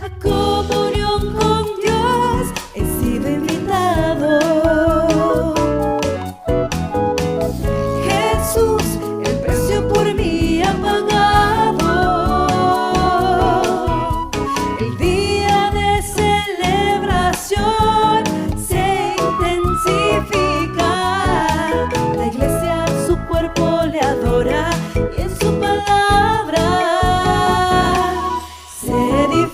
A comunión con Dios he sido invitado. Jesús, el precio por mí ha pagado. El día de celebración se intensifica. La iglesia su cuerpo le adora y en su palabra se edifica.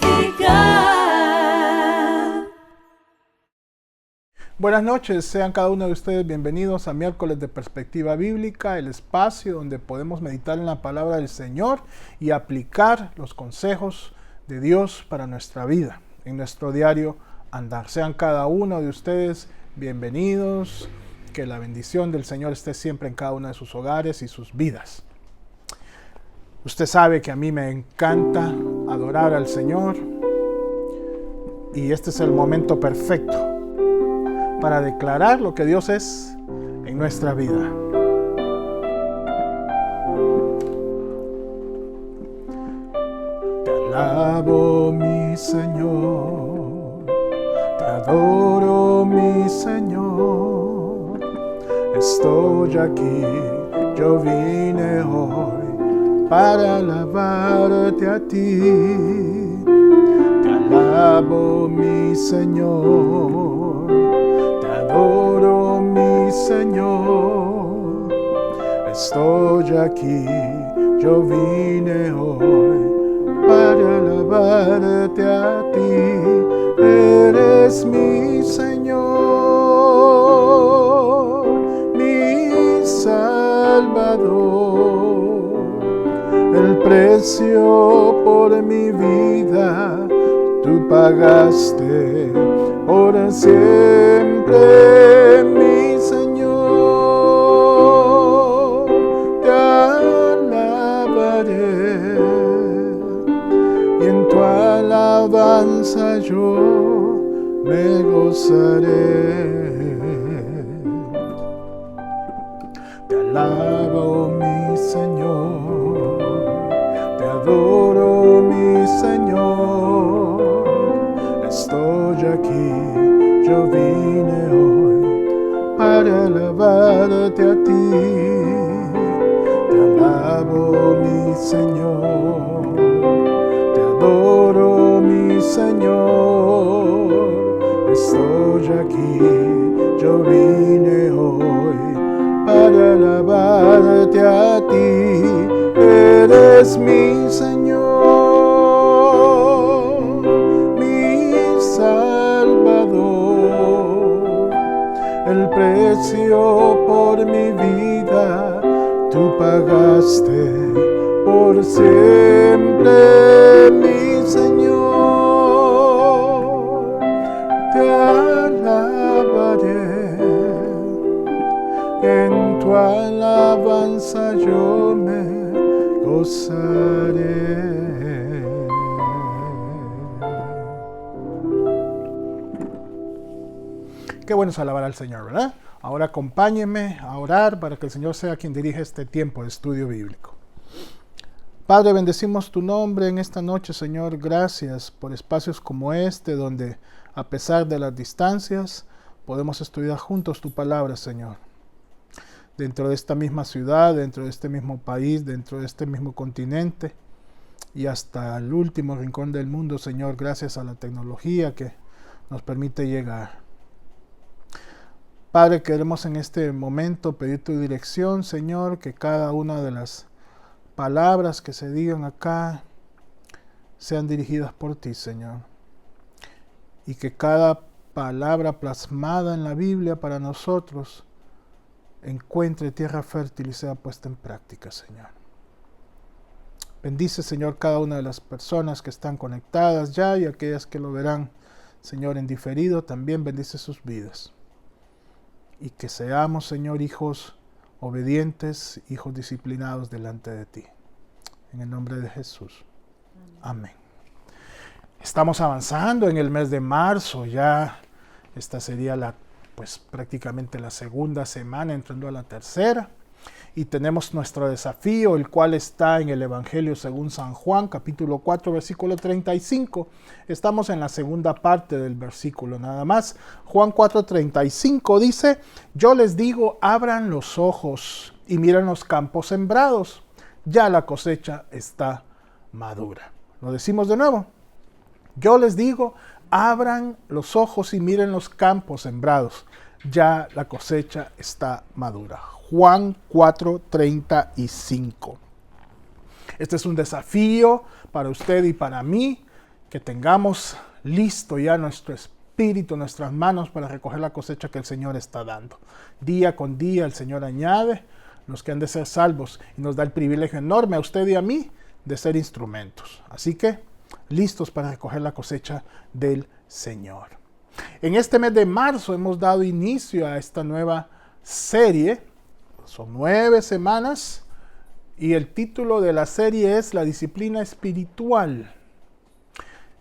Buenas noches, sean cada uno de ustedes bienvenidos a Miércoles de Perspectiva Bíblica, el espacio donde podemos meditar en la palabra del Señor y aplicar los consejos de Dios para nuestra vida, en nuestro diario andar. Sean cada uno de ustedes bienvenidos, que la bendición del Señor esté siempre en cada uno de sus hogares y sus vidas. Usted sabe que a mí me encanta adorar al Señor y este es el momento perfecto para declarar lo que Dios es en nuestra vida. Te alabo, mi Señor, te adoro, mi Señor. Estoy aquí, yo vine hoy para alabarte a ti. Te alabo, mi Señor, te adoro, mi Señor. Estoy aquí, yo vine hoy para alabarte a ti. Eres mi Señor, mi Salvador. El precio por mi vida tú pagaste por siempre, mi Señor. Te alabaré y en tu alabanza yo me gozaré. Te alabo, mi Señor, te adoro, mi Señor. Estoy aquí, yo vine hoy para alabarte a ti. Te alabo, mi Señor, te adoro, mi Señor. Estoy aquí, yo vine hoy para alabarte a ti. Eres mi Señor, mi Salvador. El precio por mi vida tú pagaste por siempre, mi Señor. Te alabaré, en tu alabanza yo me gozaré. Qué bueno es alabar al Señor, ¿verdad? Ahora acompáñenme a orar para que el Señor sea quien dirija este tiempo de estudio bíblico. Padre, bendecimos tu nombre en esta noche, Señor. Gracias por espacios como este, donde a pesar de las distancias, podemos estudiar juntos tu palabra, Señor. Dentro de esta misma ciudad, dentro de este mismo país, dentro de este mismo continente y hasta el último rincón del mundo, Señor, gracias a la tecnología que nos permite llegar. Padre, queremos en este momento pedir tu dirección, Señor, que cada una de las palabras que se digan acá sean dirigidas por ti, Señor. Y que cada palabra plasmada en la Biblia para nosotros encuentre tierra fértil y sea puesta en práctica, Señor. Bendice, Señor, cada una de las personas que están conectadas ya y aquellas que lo verán, Señor, en diferido. También bendice sus vidas. Y que seamos, Señor, hijos obedientes, hijos disciplinados delante de ti. En el nombre de Jesús. Amén. Estamos avanzando en el mes de marzo. Ya esta sería prácticamente la segunda semana, entrando a la tercera. Y tenemos nuestro desafío, el cual está en el Evangelio según San Juan, capítulo 4, versículo 35. Estamos en la segunda parte del versículo nada más. Juan 4:35 dice: yo les digo, abran los ojos y miren los campos sembrados. Ya la cosecha está madura. Lo decimos de nuevo. Yo les digo, abran los ojos y miren los campos sembrados. Ya la cosecha está madura. Juan 4:35. Este es un desafío para usted y para mí, que tengamos listo ya nuestro espíritu, nuestras manos para recoger la cosecha que el Señor está dando. Día con día el Señor añade los que han de ser salvos y nos da el privilegio enorme a usted y a mí de ser instrumentos. Así que listos para recoger la cosecha del Señor. En este mes de marzo hemos dado inicio a esta nueva serie. Son 9 semanas y el título de la serie es La disciplina espiritual.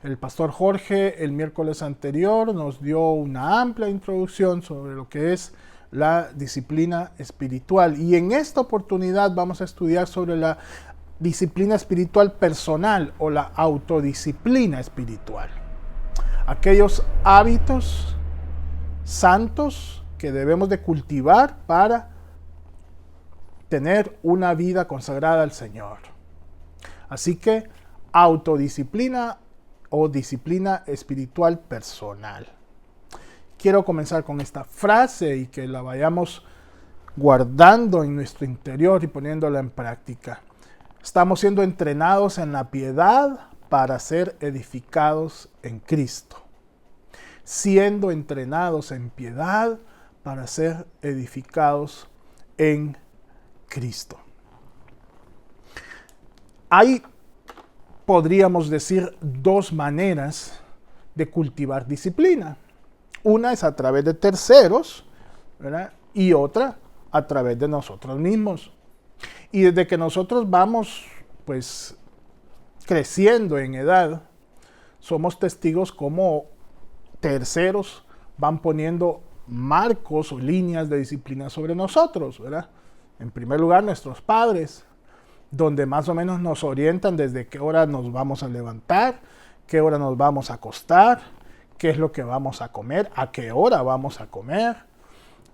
El pastor Jorge el miércoles anterior nos dio una amplia introducción sobre lo que es la disciplina espiritual. Y en esta oportunidad vamos a estudiar sobre la disciplina espiritual personal o la autodisciplina espiritual. Aquellos hábitos santos que debemos de cultivar para tener una vida consagrada al Señor. Así que autodisciplina o disciplina espiritual personal. Quiero comenzar con esta frase y que la vayamos guardando en nuestro interior y poniéndola en práctica. Estamos siendo entrenados en la piedad para ser edificados en Cristo. Siendo entrenados en piedad para ser edificados en Cristo. Hay, podríamos decir, 2 maneras de cultivar disciplina. Una es a través de terceros, ¿verdad? Y otra a través de nosotros mismos. Y desde que nosotros vamos, pues, creciendo en edad, somos testigos como terceros van poniendo marcos o líneas de disciplina sobre nosotros, ¿verdad? En primer lugar, nuestros padres, donde más o menos nos orientan desde qué hora nos vamos a levantar, qué hora nos vamos a acostar, qué es lo que vamos a comer, a qué hora vamos a comer,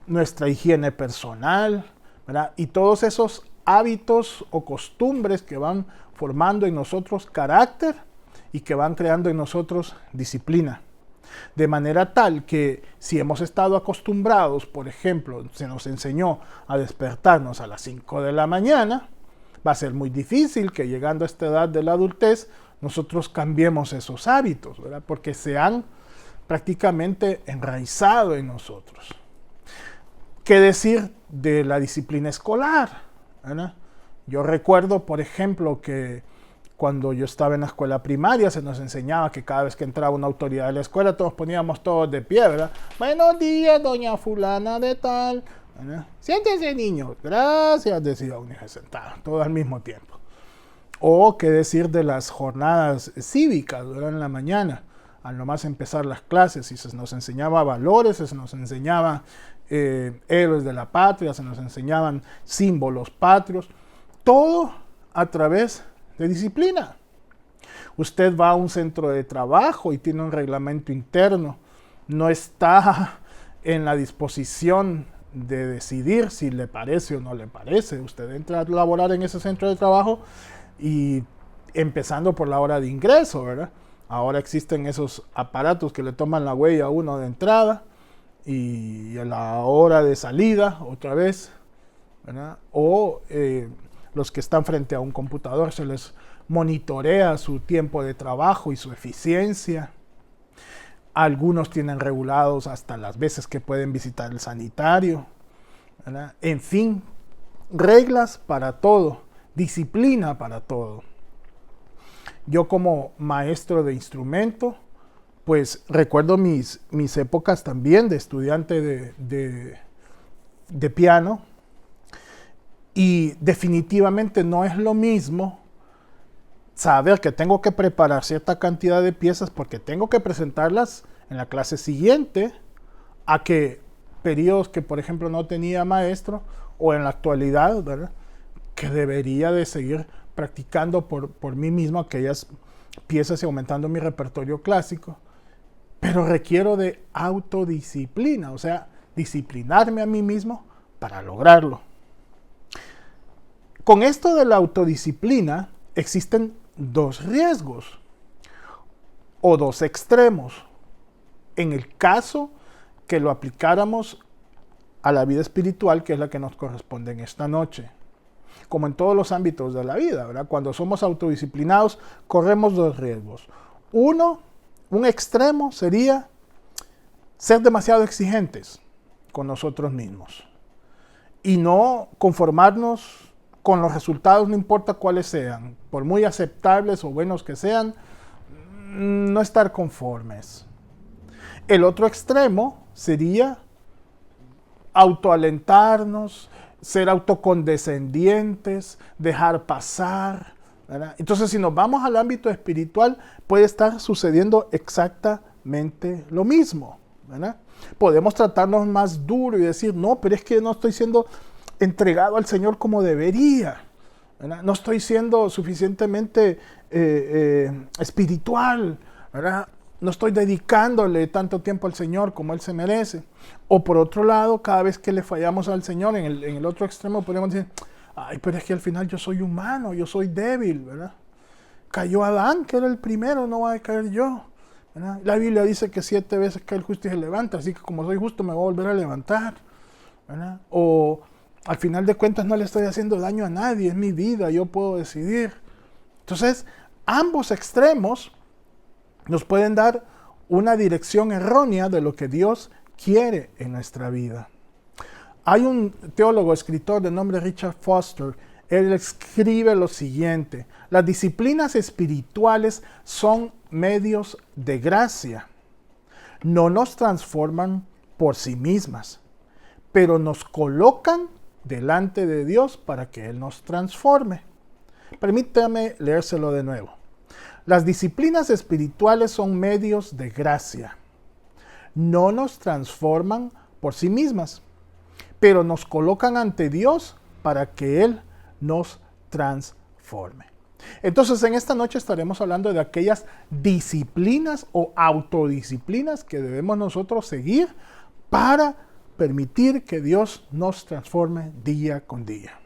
nuestra higiene personal, ¿verdad? Y todos esos hábitos o costumbres que van formando en nosotros carácter y que van creando en nosotros disciplina. De manera tal que si hemos estado acostumbrados, por ejemplo, se nos enseñó a despertarnos a las 5 de la mañana, va a ser muy difícil que llegando a esta edad de la adultez nosotros cambiemos esos hábitos, ¿verdad? Porque se han prácticamente enraizado en nosotros. ¿Qué decir de la disciplina escolar? ¿Verdad? Yo recuerdo, por ejemplo, que cuando yo estaba en la escuela primaria se nos enseñaba que cada vez que entraba una autoridad de la escuela todos poníamos todos de pie, ¿verdad? Buenos días, doña fulana de tal. ¿Verdad? Siéntese, niño. Gracias, decía un hijo sentado, todo al mismo tiempo. O qué decir de las jornadas cívicas, ¿verdad? En la mañana, al nomás empezar las clases, y se nos enseñaba valores, se nos enseñaba héroes de la patria, se nos enseñaban símbolos patrios, todo a través de disciplina. Usted va a un centro de trabajo y tiene un reglamento interno, no está en la disposición de decidir si le parece o no le parece. Usted entra a laborar en ese centro de trabajo y empezando por la hora de ingreso, ¿verdad? Ahora existen esos aparatos que le toman la huella a uno de entrada y a la hora de salida otra vez, ¿verdad? O los que están frente a un computador se les monitorea su tiempo de trabajo y su eficiencia. Algunos tienen regulados hasta las veces que pueden visitar el sanitario, ¿verdad? En fin, reglas para todo, disciplina para todo. Yo como maestro de instrumento, pues recuerdo mis épocas también de estudiante de piano, y definitivamente no es lo mismo saber que tengo que preparar cierta cantidad de piezas porque tengo que presentarlas en la clase siguiente, a que periodos que por ejemplo no tenía maestro o en la actualidad, ¿verdad?, que debería de seguir practicando por mí mismo aquellas piezas y aumentando mi repertorio clásico, pero requiero de autodisciplina, o sea, disciplinarme a mí mismo para lograrlo. Con esto de la autodisciplina existen dos riesgos o dos extremos. En el caso que lo aplicáramos a la vida espiritual, que es la que nos corresponde en esta noche. Como en todos los ámbitos de la vida, ¿verdad? Cuando somos autodisciplinados, corremos dos riesgos. Uno, un extremo sería ser demasiado exigentes con nosotros mismos y no conformarnos con los resultados, no importa cuáles sean, por muy aceptables o buenos que sean, no estar conformes. El otro extremo sería autoalentarnos, ser autocondescendientes, dejar pasar, ¿verdad? Entonces, si nos vamos al ámbito espiritual, puede estar sucediendo exactamente lo mismo, ¿verdad? Podemos tratarnos más duro y decir, no, pero es que no estoy siendo entregado al Señor como debería, ¿verdad? No estoy siendo suficientemente espiritual, ¿verdad? No estoy dedicándole tanto tiempo al Señor como Él se merece. O por otro lado, cada vez que le fallamos al Señor, en el otro extremo podemos decir, ay, pero es que al final yo soy humano, yo soy débil, ¿verdad? Cayó Adán, que era el primero, no voy a caer yo, ¿verdad? La Biblia dice que 7 veces cae el justo y se levanta, así que como soy justo me voy a volver a levantar, ¿verdad? O al final de cuentas no le estoy haciendo daño a nadie, es mi vida, yo puedo decidir. Entonces, ambos extremos nos pueden dar una dirección errónea de lo que Dios quiere en nuestra vida. Hay un teólogo, escritor de nombre Richard Foster. Él escribe lo siguiente: las disciplinas espirituales son medios de gracia. No nos transforman por sí mismas, pero nos colocan delante de Dios para que Él nos transforme. Permítame leérselo de nuevo. Las disciplinas espirituales son medios de gracia. No nos transforman por sí mismas, pero nos colocan ante Dios para que Él nos transforme. Entonces, en esta noche estaremos hablando de aquellas disciplinas o autodisciplinas que debemos nosotros seguir para permitir que Dios nos transforme día con día.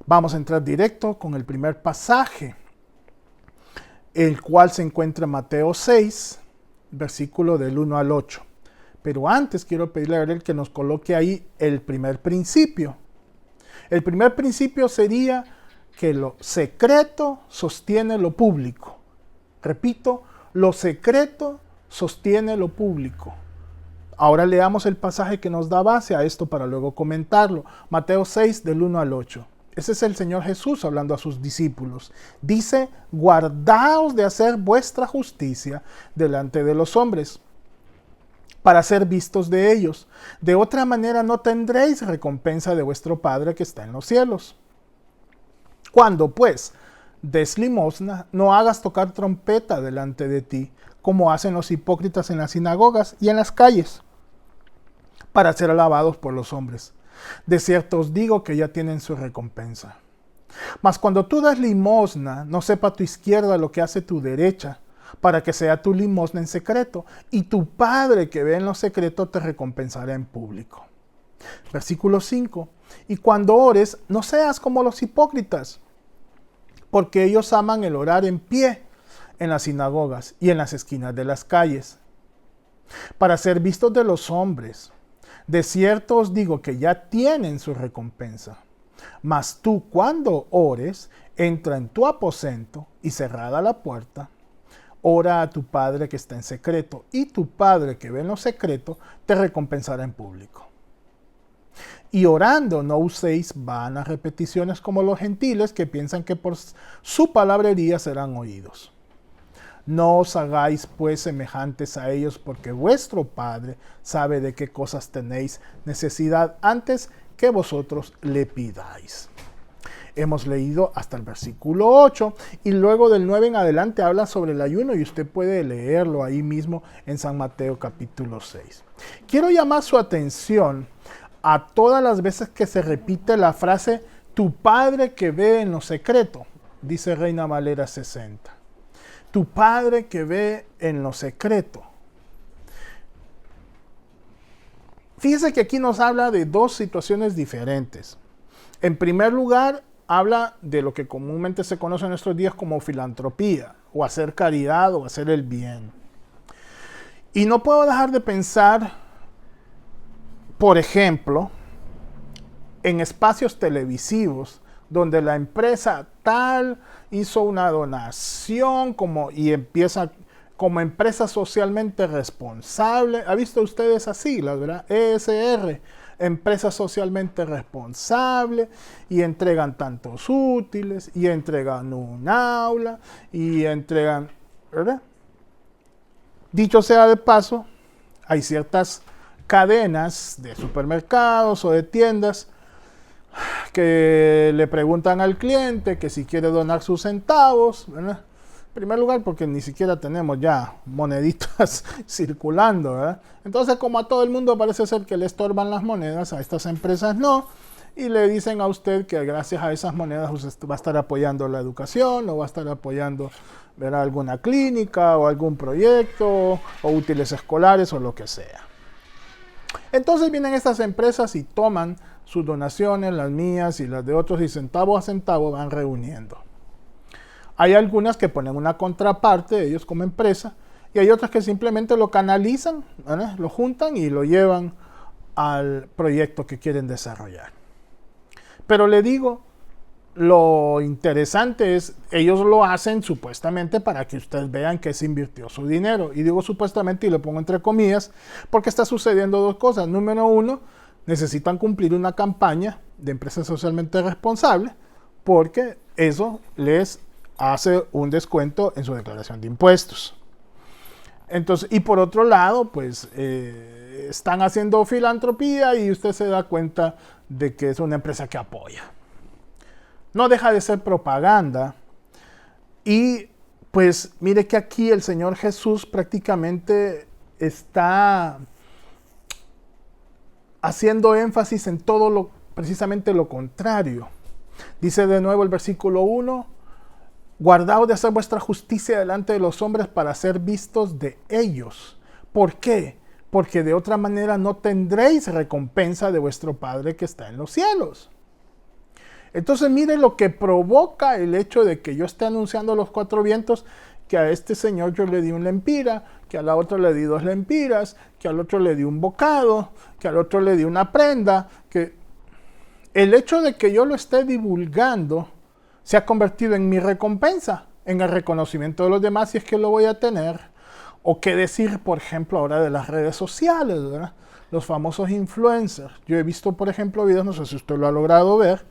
Vamos a entrar directo con el primer pasaje, el cual se encuentra en Mateo 6, versículo del 1 al 8. Pero antes quiero pedirle a Gabriel que nos coloque ahí el primer principio. El primer principio sería que lo secreto sostiene lo público. Repito, lo secreto sostiene lo público. Ahora leamos el pasaje que nos da base a esto para luego comentarlo. Mateo 6, del 1 al 8. Ese es el Señor Jesús hablando a sus discípulos. Dice, guardaos de hacer vuestra justicia delante de los hombres, para ser vistos de ellos. De otra manera no tendréis recompensa de vuestro Padre que está en los cielos. Cuando pues des limosna, no hagas tocar trompeta delante de ti, como hacen los hipócritas en las sinagogas y en las calles, para ser alabados por los hombres. De cierto os digo que ya tienen su recompensa. Mas cuando tú das limosna, no sepa tu izquierda lo que hace tu derecha, para que sea tu limosna en secreto, y tu Padre que ve en lo secreto te recompensará en público. Versículo 5. Y cuando ores, no seas como los hipócritas, porque ellos aman el orar en pie en las sinagogas y en las esquinas de las calles, para ser vistos de los hombres. De cierto os digo que ya tienen su recompensa. Mas tú, cuando ores, entra en tu aposento y cerrada la puerta, ora a tu Padre que está en secreto, y tu Padre que ve en lo secreto te recompensará en público. Y orando no uséis vanas repeticiones como los gentiles, que piensan que por su palabrería serán oídos. No os hagáis pues semejantes a ellos, porque vuestro Padre sabe de qué cosas tenéis necesidad antes que vosotros le pidáis. Hemos leído hasta el versículo 8 y luego del 9 en adelante habla sobre el ayuno, y usted puede leerlo ahí mismo en San Mateo capítulo 6. Quiero llamar su atención a todas las veces que se repite la frase, tu Padre que ve en lo secreto, dice Reina Valera 60. Tu Padre que ve en lo secreto. Fíjese que aquí nos habla de dos situaciones diferentes. En primer lugar, habla de lo que comúnmente se conoce en nuestros días como filantropía, o hacer caridad, o hacer el bien. Y no puedo dejar de pensar, por ejemplo, en espacios televisivos donde la empresa tal hizo una donación y empieza como empresa socialmente responsable. ¿Ha visto ustedes así siglas, verdad? ESR, empresa socialmente responsable, y entregan tantos útiles, y entregan un aula, y entregan, ¿verdad? Dicho sea de paso, hay ciertas cadenas de supermercados o de tiendas que le preguntan al cliente que si quiere donar sus centavos, ¿verdad? En primer lugar, porque ni siquiera tenemos ya moneditas circulando, ¿verdad? Entonces, como a todo el mundo parece ser que le estorban las monedas, a estas empresas no, y le dicen a usted que gracias a esas monedas usted va a estar apoyando la educación, o va a estar apoyando, ¿verdad?, alguna clínica, o algún proyecto, o útiles escolares, o lo que sea. Entonces vienen estas empresas y toman sus donaciones, las mías y las de otros, y centavo a centavo van reuniendo. Hay algunas que ponen una contraparte, ellos como empresa, y hay otras que simplemente lo canalizan, ¿verdad?, lo juntan y lo llevan al proyecto que quieren desarrollar. Pero le digo, lo interesante es, ellos lo hacen supuestamente para que ustedes vean que se invirtió su dinero. Y digo supuestamente y lo pongo entre comillas, porque está sucediendo dos cosas. Número uno, necesitan cumplir una campaña de empresa socialmente responsable, porque eso les hace un descuento en su declaración de impuestos. Entonces, y por otro lado, pues están haciendo filantropía y usted se da cuenta de que es una empresa que apoya. No deja de ser propaganda. Y pues mire que aquí el Señor Jesús prácticamente está haciendo énfasis en todo precisamente lo contrario. Dice de nuevo el versículo 1, guardaos de hacer vuestra justicia delante de los hombres para ser vistos de ellos. ¿Por qué? Porque de otra manera no tendréis recompensa de vuestro Padre que está en los cielos. Entonces mire lo que provoca el hecho de que yo esté anunciando los cuatro vientos, que a este señor yo le di un lempira, que a la otra le di 2 lempiras, que al otro le di un bocado, que al otro le di una prenda, que el hecho de que yo lo esté divulgando se ha convertido en mi recompensa, en el reconocimiento de los demás, si es que lo voy a tener. O qué decir, por ejemplo, ahora de las redes sociales, ¿verdad? Los famosos influencers. Yo he visto, por ejemplo, videos, no sé si usted lo ha logrado ver,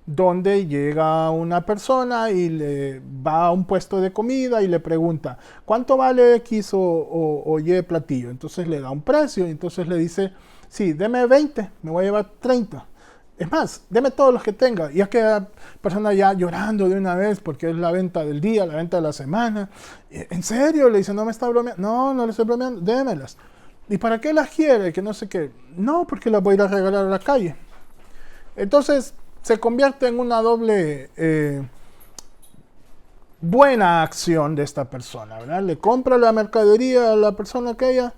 donde llega una persona y le va a un puesto de comida y le pregunta, ¿cuánto vale X o Y platillo? Entonces le da un precio y entonces le dice, sí, deme 20, me voy a llevar 30. Es más, deme todos los que tenga. Y es que la persona ya llorando de una vez porque es la venta del día, la venta de la semana. ¿En serio? Le dice, no me está bromeando. No, no le estoy bromeando, démelas. ¿Y para qué las quiere? Que no sé qué. No, porque las voy a ir a regalar a la calle. Entonces se convierte en una doble buena acción de esta persona, ¿verdad? Le compra la mercadería a la persona que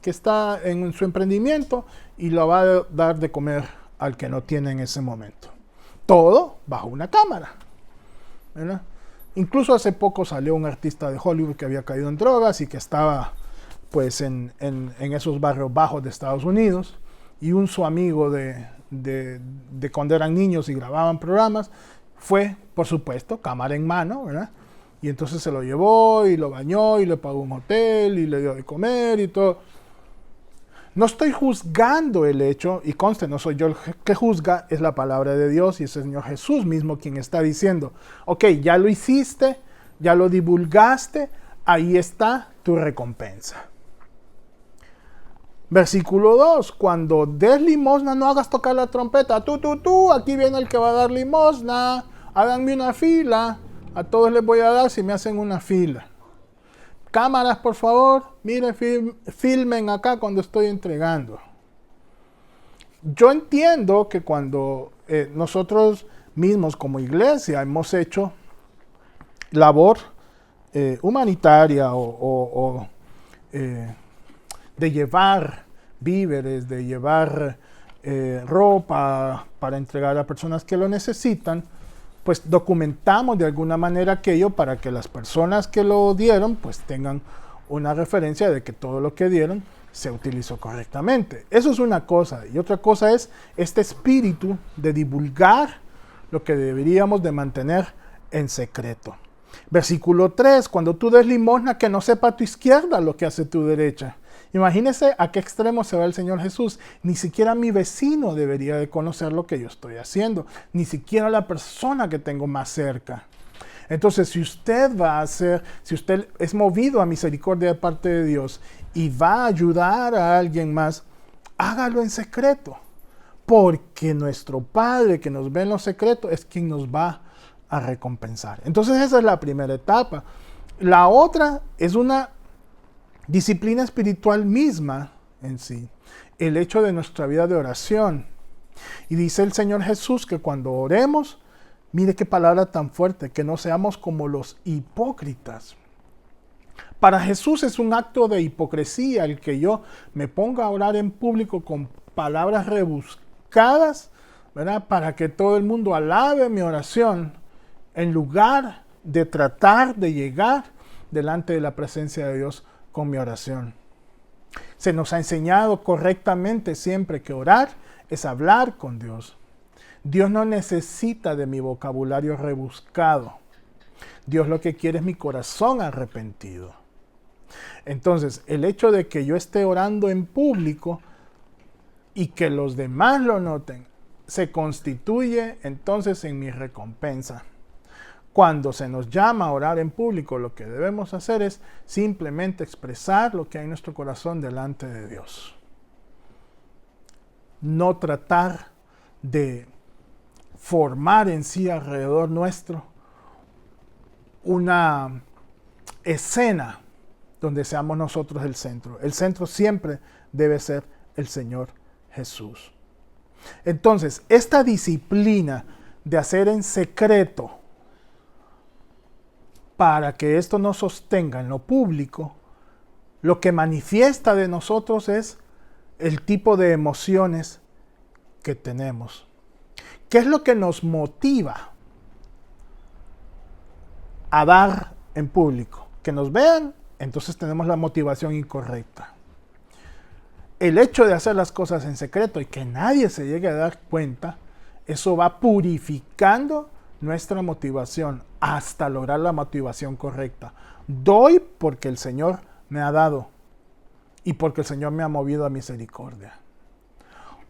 está en su emprendimiento y la va a dar de comer al que no tiene en ese momento. Todo bajo una cámara, ¿verdad? Incluso hace poco salió un artista de Hollywood que había caído en drogas y que estaba pues en esos barrios bajos de Estados Unidos, y su amigo de cuando eran niños y grababan programas fue, por supuesto, cámara en mano, ¿verdad? Y entonces se lo llevó y lo bañó y le pagó un hotel y le dio de comer y todo. No estoy juzgando el hecho, y conste, no soy yo el que juzga, es la palabra de Dios y es el Señor Jesús mismo quien está diciendo, ok, ya lo hiciste, ya lo divulgaste, ahí está tu recompensa. Versículo 2, cuando des limosna no hagas tocar la trompeta, tú, aquí viene el que va a dar limosna, háganme una fila, a todos les voy a dar si me hacen una fila. Cámaras, por favor, miren, filmen acá cuando estoy entregando. Yo entiendo que cuando nosotros mismos como iglesia hemos hecho labor humanitaria de llevar víveres, de llevar ropa para entregar a personas que lo necesitan, pues documentamos de alguna manera aquello para que las personas que lo dieron pues tengan una referencia de que todo lo que dieron se utilizó correctamente. Eso es una cosa. Y otra cosa es este espíritu de divulgar lo que deberíamos de mantener en secreto. Versículo 3, cuando tú des limosna, que no sepa tu izquierda lo que hace tu derecha. Imagínese a qué extremo se va el Señor Jesús. Ni siquiera mi vecino debería de conocer lo que yo estoy haciendo. Ni siquiera la persona que tengo más cerca. Entonces, si usted es movido a misericordia de parte de Dios y va a ayudar a alguien más, hágalo en secreto. Porque nuestro Padre que nos ve en lo secreto es quien nos va a recompensar. Entonces, esa es la primera etapa. La otra es una disciplina espiritual misma en sí. El hecho de nuestra vida de oración. Y dice el Señor Jesús que cuando oremos, mire qué palabra tan fuerte, que no seamos como los hipócritas. Para Jesús es un acto de hipocresía el que yo me ponga a orar en público con palabras rebuscadas, ¿verdad? Para que todo el mundo alabe mi oración, en lugar de tratar de llegar delante de la presencia de Dios con mi oración. Se nos ha enseñado correctamente siempre que orar es hablar con Dios. Dios no necesita de mi vocabulario rebuscado. Dios lo que quiere es mi corazón arrepentido. Entonces, el hecho de que yo esté orando en público y que los demás lo noten, se constituye entonces en mi recompensa. Cuando se nos llama a orar en público, lo que debemos hacer es simplemente expresar lo que hay en nuestro corazón delante de Dios. No tratar de formar en sí alrededor nuestro una escena donde seamos nosotros el centro. El centro siempre debe ser el Señor Jesús. Entonces, esta disciplina de hacer en secreto para que esto nos sostenga en lo público, lo que manifiesta de nosotros es el tipo de emociones que tenemos. ¿Qué es lo que nos motiva a dar en público? Que nos vean, entonces tenemos la motivación incorrecta. El hecho de hacer las cosas en secreto y que nadie se llegue a dar cuenta, eso va purificando nuestra motivación hasta lograr la motivación correcta. Doy porque el Señor me ha dado y porque el Señor me ha movido a misericordia.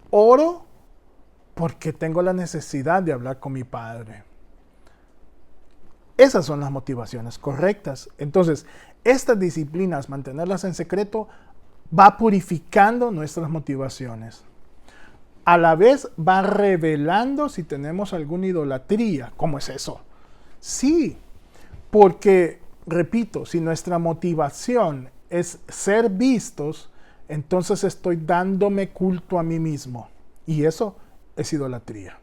Oro porque tengo la necesidad de hablar con mi Padre. Esas son las motivaciones correctas. Entonces, estas disciplinas, mantenerlas en secreto, va purificando nuestras motivaciones. A la vez va revelando si tenemos alguna idolatría. ¿Cómo es eso? Sí, porque, repito, si nuestra motivación es ser vistos, entonces estoy dándome culto a mí mismo. Y eso es idolatría.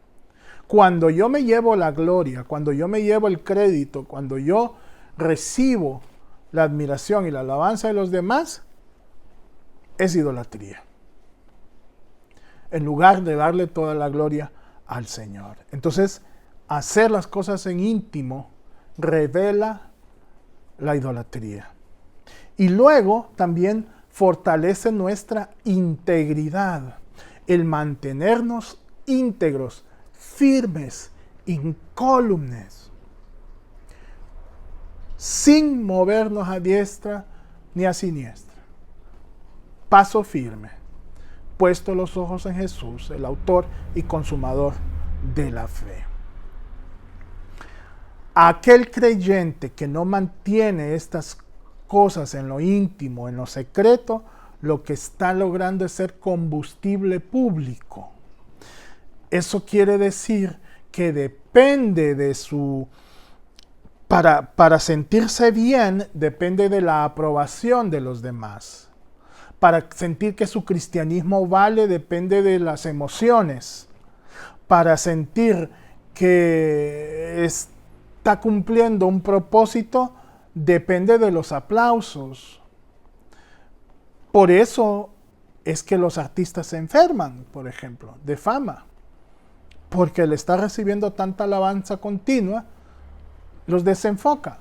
Cuando yo me llevo la gloria, cuando yo me llevo el crédito, cuando yo recibo la admiración y la alabanza de los demás, es idolatría. En lugar de darle toda la gloria al Señor. Entonces, hacer las cosas en íntimo revela la idolatría. Y luego también fortalece nuestra integridad. El mantenernos íntegros, firmes, incólumes, sin movernos a diestra ni a siniestra. Paso firme, puesto los ojos en Jesús, el autor y consumador de la fe. Aquel creyente que no mantiene estas cosas en lo íntimo, en lo secreto, lo que está logrando es ser combustible público. Eso quiere decir que depende de su... Para sentirse bien, depende de la aprobación de los demás. Para sentir que su cristianismo vale depende de las emociones. Para sentir que está cumpliendo un propósito depende de los aplausos. Por eso es que los artistas se enferman, por ejemplo, de fama. Porque le está recibiendo tanta alabanza continua, los desenfoca.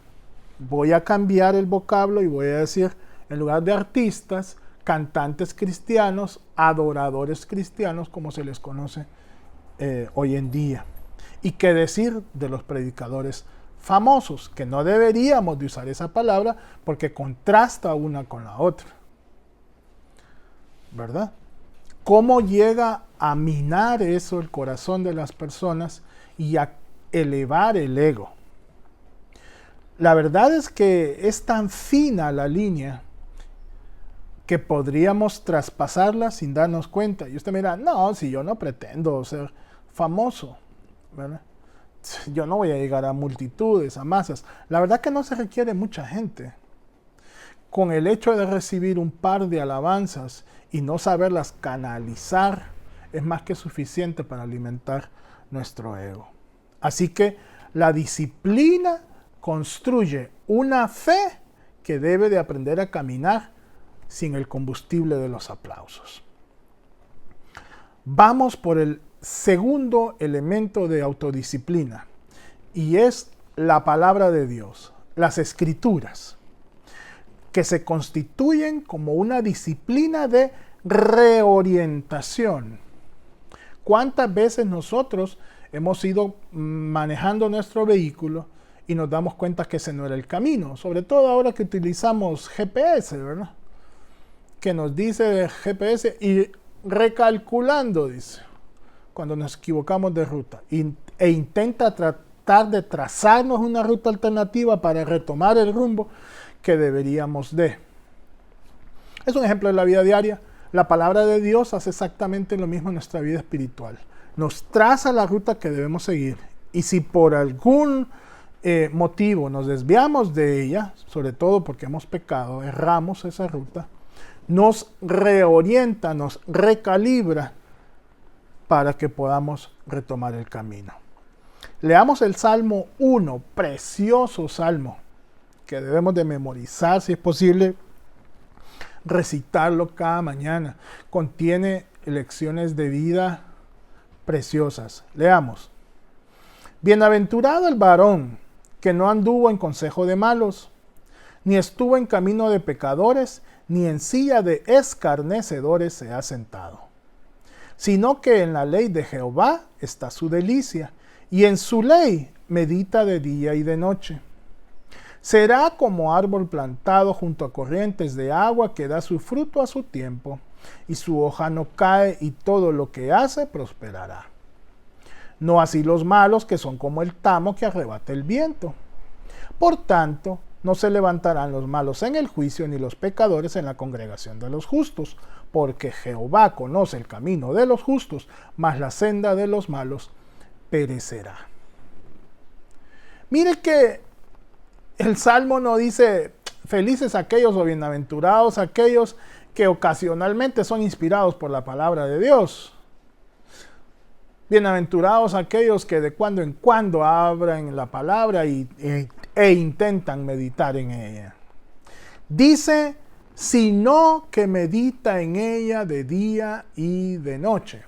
Voy a cambiar el vocablo y voy a decir, en lugar de artistas, cantantes cristianos, adoradores cristianos, como se les conoce hoy en día. Y qué decir de los predicadores famosos, que no deberíamos de usar esa palabra porque contrasta una con la otra. ¿Verdad? ¿Cómo llega a minar eso el corazón de las personas y a elevar el ego? La verdad es que es tan fina la línea que podríamos traspasarla sin darnos cuenta. Y usted me dirá, no, si yo no pretendo ser famoso, ¿verdad? Yo no voy a llegar a multitudes, a masas. La verdad que no se requiere mucha gente. Con el hecho de recibir un par de alabanzas y no saberlas canalizar, es más que suficiente para alimentar nuestro ego. Así que la disciplina construye una fe que debe de aprender a caminar sin el combustible de los aplausos. Vamos por el segundo elemento de autodisciplina, y es la palabra de Dios, las escrituras, que se constituyen como una disciplina de reorientación. ¿Cuántas veces nosotros hemos ido manejando nuestro vehículo y nos damos cuenta que ese no era el camino? Sobre todo ahora que utilizamos GPS, ¿verdad? Que nos dice GPS y recalculando, dice, cuando nos equivocamos de ruta. E intenta tratar de trazarnos una ruta alternativa para retomar el rumbo que deberíamos de. Es un ejemplo de la vida diaria. La palabra de Dios hace exactamente lo mismo en nuestra vida espiritual. Nos traza la ruta que debemos seguir. Y si por algún motivo nos desviamos de ella, sobre todo porque hemos pecado, erramos esa ruta, nos reorienta, nos recalibra para que podamos retomar el camino. Leamos el Salmo 1, precioso salmo, que debemos de memorizar, si es posible, recitarlo cada mañana. Contiene lecciones de vida preciosas. Leamos. Bienaventurado el varón que no anduvo en consejo de malos, ni estuvo en camino de pecadores, ni en silla de escarnecedores se ha sentado, sino que en la ley de Jehová está su delicia, y en su ley medita de día y de noche. Será como árbol plantado junto a corrientes de agua que da su fruto a su tiempo, y su hoja no cae, y todo lo que hace prosperará. No así los malos, que son como el tamo que arrebata el viento. Por tanto, no se levantarán los malos en el juicio, ni los pecadores en la congregación de los justos, porque Jehová conoce el camino de los justos, mas la senda de los malos perecerá. Mire que el Salmo no dice felices aquellos o bienaventurados aquellos que ocasionalmente son inspirados por la palabra de Dios. Bienaventurados aquellos que de cuando en cuando abran la palabra e intentan meditar en ella. Dice, sino que medita en ella de día y de noche.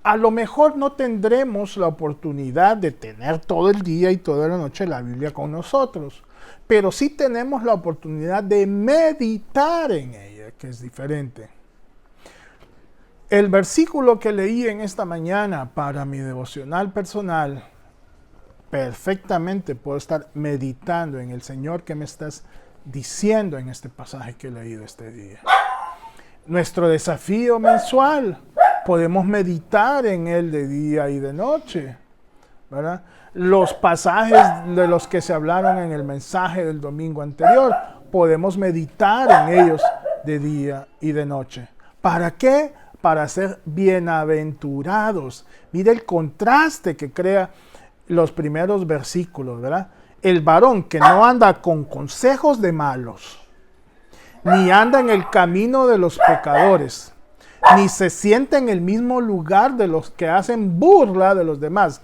A lo mejor no tendremos la oportunidad de tener todo el día y toda la noche la Biblia con nosotros, pero sí tenemos la oportunidad de meditar en ella, que es diferente. El versículo que leí en esta mañana para mi devocional personal, perfectamente puedo estar meditando en el Señor que me estás diciendo en este pasaje que he leído este día. Nuestro desafío mensual, podemos meditar en él de día y de noche, ¿verdad? Los pasajes de los que se hablaron en el mensaje del domingo anterior, podemos meditar en ellos de día y de noche. ¿Para qué? Para ser bienaventurados. Mire el contraste que crea los primeros versículos, ¿verdad? El varón que no anda con consejos de malos, ni anda en el camino de los pecadores, ni se sienta en el mismo lugar de los que hacen burla de los demás,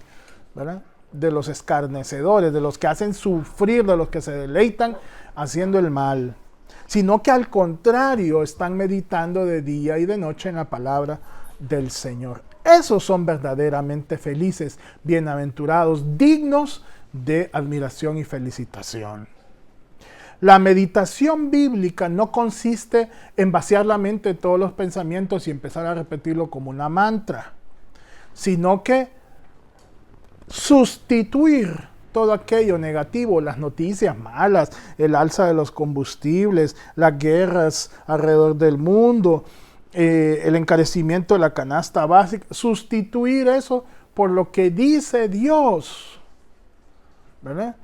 ¿verdad? De los escarnecedores, de los que hacen sufrir, de los que se deleitan haciendo el mal, sino que al contrario están meditando de día y de noche en la palabra del Señor. Esos son verdaderamente felices, bienaventurados, dignos de admiración y felicitación. La meditación bíblica no consiste en vaciar la mente de todos los pensamientos y empezar a repetirlo como una mantra, sino que sustituir todo aquello negativo, las noticias malas, el alza de los combustibles, las guerras alrededor del mundo, el encarecimiento de la canasta básica, sustituir eso por lo que dice Dios, ¿verdad?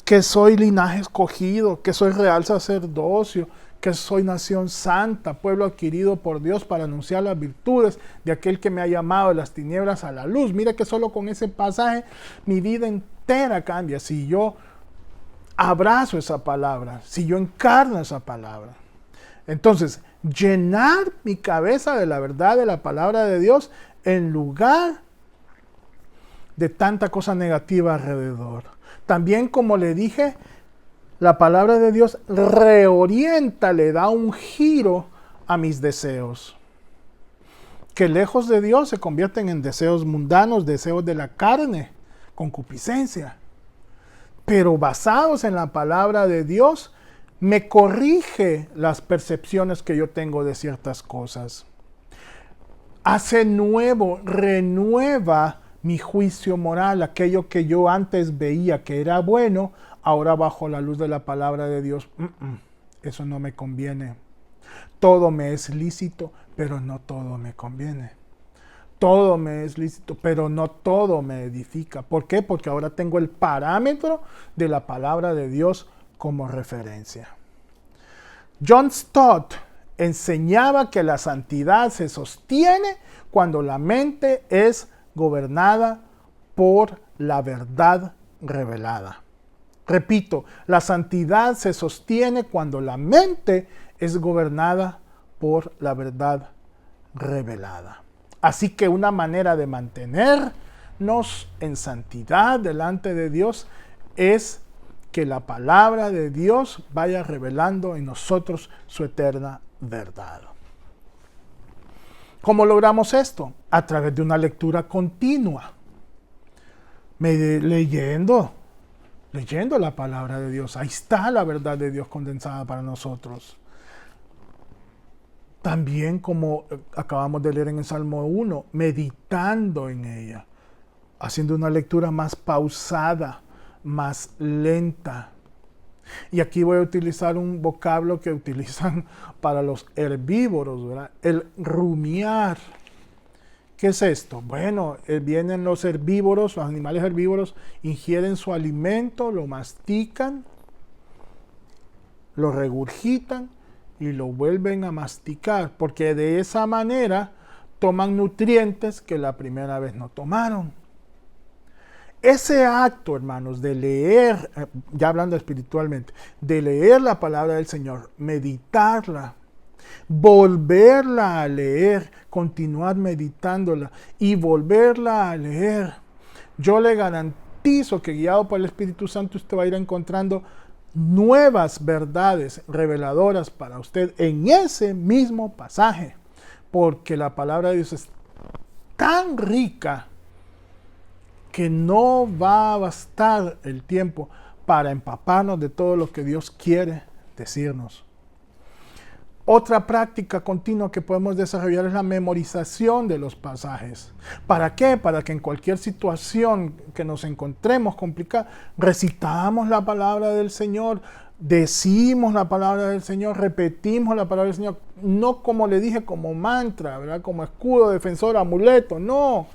Que soy linaje escogido, que soy real sacerdocio, que soy nación santa, pueblo adquirido por Dios para anunciar las virtudes de aquel que me ha llamado de las tinieblas a la luz. Mira que solo con ese pasaje mi vida entera cambia. Si yo abrazo esa palabra, si yo encarno esa palabra. Entonces, llenar mi cabeza de la verdad de la palabra de Dios en lugar de tanta cosa negativa alrededor. También, como le dije, la palabra de Dios reorienta, le da un giro a mis deseos, que lejos de Dios se convierten en deseos mundanos, deseos de la carne, concupiscencia. Pero basados en la palabra de Dios, me corrige las percepciones que yo tengo de ciertas cosas. Hace nuevo, renueva mi juicio moral, aquello que yo antes veía que era bueno, ahora bajo la luz de la palabra de Dios, eso no me conviene. Todo me es lícito, pero no todo me conviene. Todo me es lícito, pero no todo me edifica. ¿Por qué? Porque ahora tengo el parámetro de la palabra de Dios como referencia. John Stott enseñaba que la santidad se sostiene cuando la mente es gobernada por la verdad revelada. Repito, la santidad se sostiene cuando la mente es gobernada por la verdad revelada. Así que una manera de mantenernos en santidad delante de Dios es que la palabra de Dios vaya revelando en nosotros su eterna verdad. ¿Cómo logramos esto? A través de una lectura continua. Leyendo la palabra de Dios. Ahí está la verdad de Dios condensada para nosotros. También, como acabamos de leer en el Salmo 1, meditando en ella, haciendo una lectura más pausada, más lenta. Y aquí voy a utilizar un vocablo que utilizan para los herbívoros, ¿verdad? El rumiar. ¿Qué es esto? Bueno, vienen los herbívoros, los animales herbívoros, ingieren su alimento, lo mastican, lo regurgitan y lo vuelven a masticar, porque de esa manera toman nutrientes que la primera vez no tomaron. Ese acto, hermanos, de leer, ya hablando espiritualmente, de leer la palabra del Señor, meditarla, volverla a leer, continuar meditándola y volverla a leer. Yo le garantizo que guiado por el Espíritu Santo usted va a ir encontrando nuevas verdades reveladoras para usted en ese mismo pasaje, porque la palabra de Dios es tan rica que no va a bastar el tiempo para empaparnos de todo lo que Dios quiere decirnos. Otra práctica continua que podemos desarrollar es la memorización de los pasajes. ¿Para qué? Para que en cualquier situación que nos encontremos complicada, recitamos la palabra del Señor, decimos la palabra del Señor, repetimos la palabra del Señor, no como le dije, como mantra, ¿verdad? Como escudo, defensor, amuleto, no,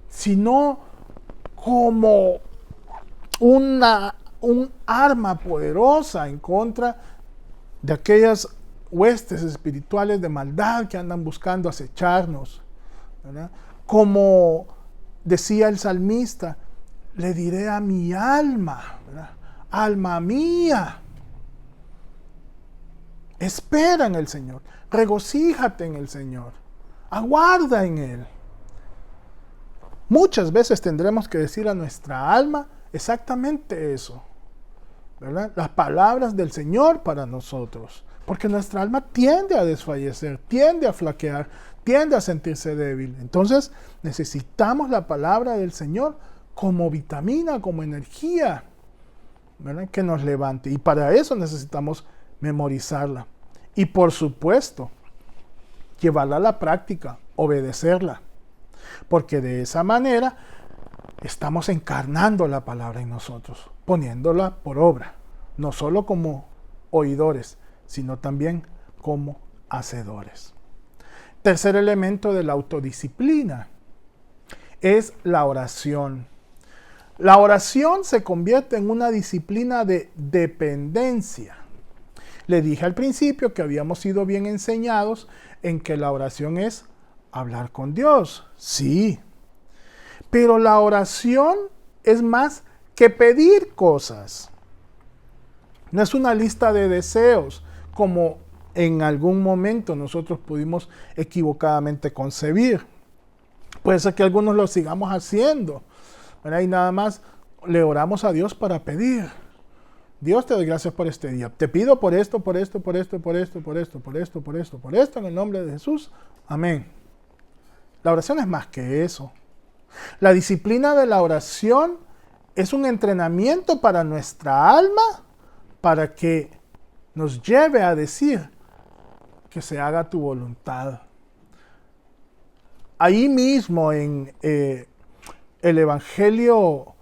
sino como un arma poderosa en contra de aquellas huestes espirituales de maldad que andan buscando acecharnos, ¿verdad? Como decía el salmista, le diré a mi alma, ¿verdad? Alma mía, Espera en el Señor. Regocíjate en el Señor. Aguarda en Él. Muchas veces tendremos que decir a nuestra alma exactamente eso, ¿verdad? Las palabras del Señor para nosotros. Porque nuestra alma tiende a desfallecer, tiende a flaquear, tiende a sentirse débil. Entonces necesitamos la palabra del Señor como vitamina, como energía, ¿verdad? Que nos levante. Y para eso necesitamos memorizarla. Y por supuesto, llevarla a la práctica, obedecerla. Porque de esa manera estamos encarnando la palabra en nosotros, poniéndola por obra. No solo como oidores, sino también como hacedores. Tercer elemento de la autodisciplina es la oración. La oración se convierte en una disciplina de dependencia. Le dije al principio que habíamos sido bien enseñados en que la oración es hablar con Dios. Sí. Pero la oración es más que pedir cosas. No es una lista de deseos, como en algún momento nosotros pudimos equivocadamente concebir. Puede ser que algunos lo sigamos haciendo, ¿verdad? Y nada más le oramos a Dios para pedir. Dios, te doy gracias por este día. Te pido por esto, por esto, por esto, por esto, por esto, por esto, por esto, por esto, en el nombre de Jesús. Amén. La oración es más que eso. La disciplina de la oración es un entrenamiento para nuestra alma, para que nos lleve a decir que se haga tu voluntad. Ahí mismo en el Evangelio